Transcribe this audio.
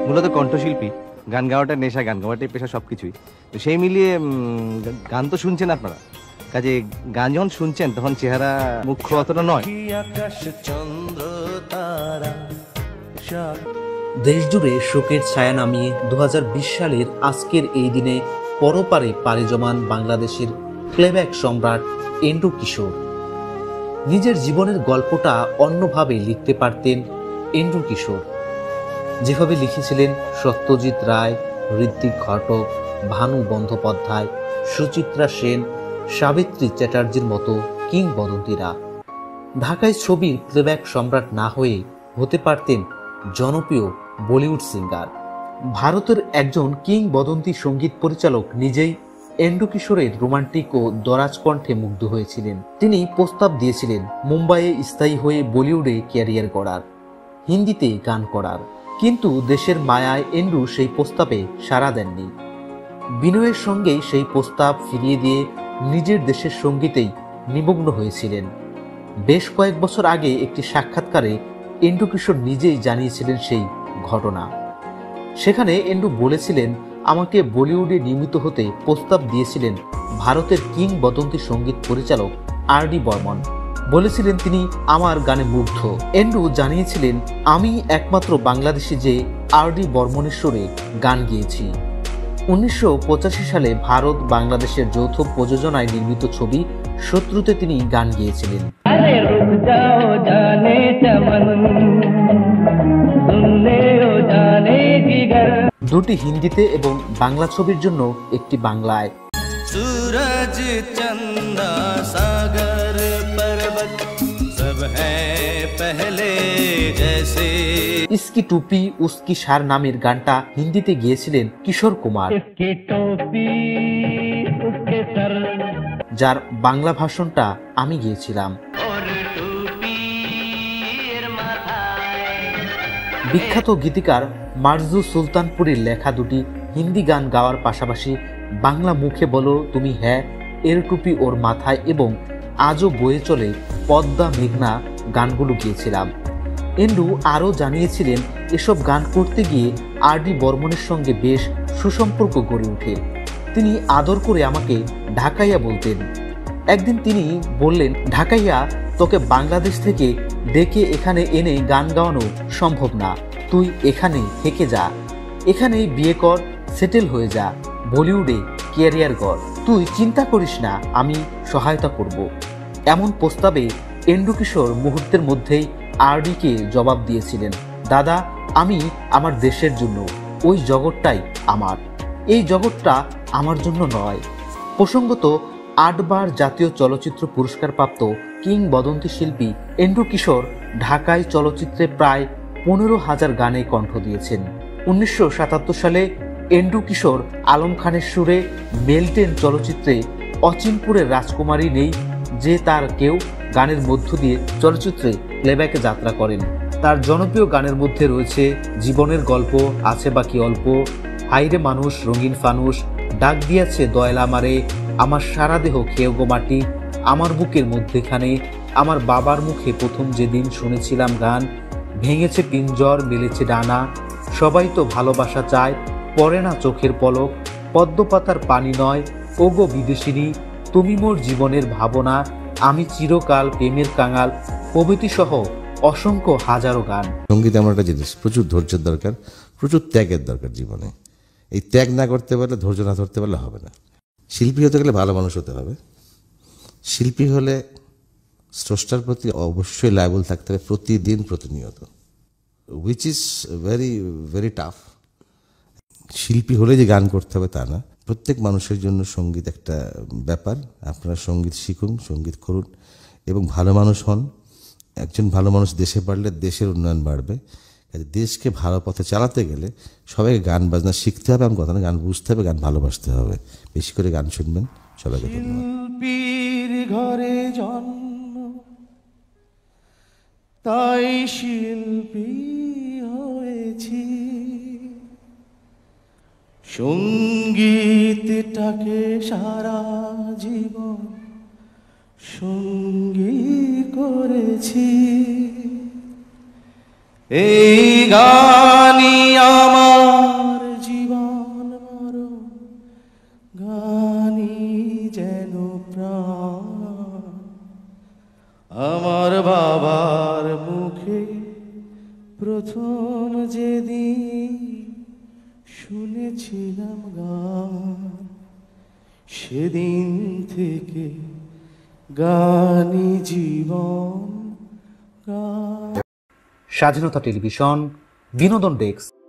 মূলত কণ্ঠশিল্পী, গান গাওয়াটা নেশা, গান গাওয়াটাই পেশা, সবকিছুই। তো সেই মিলিয়ে গান তো শুনছেন আপনারা, কাজে গান যখন শুনছেন তখন চেহারা মুখ্য অতটা নয়। দেশ জুড়ে শোকের ছায়া নামিয়ে 2020 সালের আজকের এই দিনে পরপারে পাড়ি জমান বাংলাদেশের প্লেব্যাক সম্রাট এন্ড্রু কিশোর। নিজের জীবনের গল্পটা অন্যভাবে লিখতে পারতেন এন্ড্রু কিশোর। যেভাবে লিখেছিলেন সত্যজিৎ রায়, ঋত্বিক ঘটক, ভানু বন্দ্যোপাধ্যায়, সুচিত্রা সেন, সাবিত্রী চ্যাটার্জির মতো কিংবদন্তিরা। ঢাকায় ছবির প্লেব্যাক সম্রাট না হয়ে হতে পারতেন জনপ্রিয় বলিউড সিঙ্গার। ভারতের একজন কিংবদন্তি সঙ্গীত পরিচালক নিজেই এন্ড্রু কিশোরের রোমান্টিক ও দরাজ কণ্ঠে মুগ্ধ হয়েছিলেন। তিনি প্রস্তাব দিয়েছিলেন মুম্বাইয়ে স্থায়ী হয়ে বলিউডে ক্যারিয়ার গড়ার, হিন্দিতে গান করার। কিন্তু দেশের মায়ায় এন্ড্রু সেই প্রস্তাবে সাড়া দেননি। বিনয়ের সঙ্গেই সেই প্রস্তাব ফিরিয়ে দিয়ে নিজের দেশের সঙ্গীতেই নিমগ্ন হয়েছিলেন। বেশ কয়েক বছর আগে একটি সাক্ষাৎকারে এন্ড্রু কিশোর নিজেই জানিয়েছিলেন সেই ঘটনা। সেখানে এন্ড্রু বলেছিলেন, আমাকে বলিউডে নিয়মিত হতে প্রস্তাব দিয়েছিলেন ভারতের কিংবদন্তি সঙ্গীত পরিচালক আর.ডি. বর্মন। বলেছিলেন তিনি আমার গানে মুগ্ধ। এন্ড্রু জানিয়েছিলেন, আমি একমাত্র বাংলাদেশি যে আর.ডি. বর্মনের সুরে গান গেয়েছি। 1985 সালে ভারত বাংলাদেশের যৌথ প্রযোজনায় নির্মিত ছবি শত্রুতে তিনি গান গেয়েছিলেন। দুটি হিন্দিতে এবং বাংলা ছবির জন্য একটি বাংলায়। सूरज चंदा सागर पर्वत सब है पहले जैसे। ইসকি টুপি উসকি সার নামের গানটা হিন্দিতে গিয়েছিলেন কিশোর কুমার, যার বাংলা ভাষণটা আমি গিয়েছিলাম। বিখ্যাত গীতিকার মারজু সুলতানপুরীর লেখা দুটি হিন্দি গান গাওয়ার পাশাপাশি বাংলা মুখে বলো তুমি হ্যাঁ, এর টুপি ওর মাথায় এবং আজও বয়ে চলে পদ্মা মেঘনা গানগুলো গিয়েছিলাম। এন্ড্রু আরও জানিয়েছিলেন, এসব গান করতে গিয়ে আর.ডি. বর্মনের সঙ্গে বেশ সুসম্পর্ক গড়ে ওঠে। তিনি আদর করে আমাকে ঢাকাইয়া বলতেন। একদিন তিনি বললেন, ঢাকাইয়া, তোকে বাংলাদেশ থেকে ডেকে এখানে এনে গান গাওয়ানো সম্ভব না, তুই এখানে থেকে যা, এখানেই বিয়ে কর, সেটেল হয়ে যা, বলিউডে ক্যারিয়ার গড়, তুই চিন্তা করিস না, আমি সহায়তা করব। এমন প্রস্তাবে এন্ড্রু কিশোর মুহূর্তের মধ্যেই আর.ডি.কে জবাব দিয়েছিলেন, দাদা, আমি আমার দেশের জন্য, ওই জগৎটাই আমার, এই জগৎটা আমার জন্য নয়। প্রসঙ্গত 8 বার জাতীয় চলচ্চিত্র পুরস্কার প্রাপ্ত কিংবদন্তি শিল্পী এন্ড্রু কিশোর ঢাকায় চলচ্চিত্রে প্রায় 15,000 গানে কণ্ঠ দিয়েছেন। 1977 সালে এন্ড্রু কিশোর আলম খানের সুরে মেলটেন চলচ্চিত্রে অচিনপুরের রাজকুমারী নেই যে তার কেউ গানের মধ্য দিয়ে চলচ্চিত্রে প্লেব্যাকে যাত্রা করেন। তার জনপ্রিয় গানের মধ্যে রয়েছে জীবনের গল্প, আছে বাকি অল্প, হাইরে মানুষ, রঙিন ফানুস, ডাক দিয়েছে দয়লা মারে, আমার সারা দেহ খেয়ে গো মাটি, আমার বুকের মধ্যেখানে, আমার বাবার মুখে প্রথম যেদিন শুনেছিলাম গান, ভেঙেছে পিঞ্জর মেলেছে ডানা, সবাই তো ভালোবাসা চায়, পড়ে না চোখের পলক, পদ্মপাতার পানি নয়, ওগো বিদেশিনী, তুমি মোর জীবনের ভাবনা, আমি চিরকাল প্রেমের কাঙাল, প্রভৃতি সহ অসংখ্য হাজারো গান। সঙ্গীত এমন একটা জিনিস, প্রচুর ধৈর্যের দরকার, প্রচুর ত্যাগের দরকার জীবনে। এই ত্যাগ না করতে পারলে, ধৈর্য না ধরতে পারলে হবে না। শিল্পী হতে গেলে ভালো মানুষ হতে হবে। শিল্পী হলে স্রষ্টার প্রতি অবশ্যই লায়াবল থাকতে হবে প্রতিদিন, প্রতিনিয়ত, which is very very tough. শিল্পী হলে যে গান করতে হবে তা না, প্রত্যেক মানুষের জন্য সঙ্গীত একটা ব্যাপার। আপনারা সঙ্গীত শিখুন, সঙ্গীত করুন এবং ভালো মানুষ হন। একজন ভালো মানুষ দেশে বাড়লে দেশের উন্নয়ন বাড়বে। দেশকে ভালো পথে চালাতে গেলে সবাইকে গান বাজনা শিখতে হবে, এমন কথা না, গান বুঝতে হবে, গান ভালোবাসতে হবে। বেশি করে গান শুনবেন। সবাইকে ধন্যবাদ। শিল্পীর ঘরে জন্ম, তাই শিল্পী হয়েছি, সঙ্গীতটাকে সারা জীবন সঙ্গী করেছি। এই গানই আমার আমার বাবার মুখে প্রথম যেদিন শুনেছিলাম গান, সেদিন থেকে গানই জীবন, গান। স্বাধীনতা টেলিভিশন, বিনোদন ডেস্ক।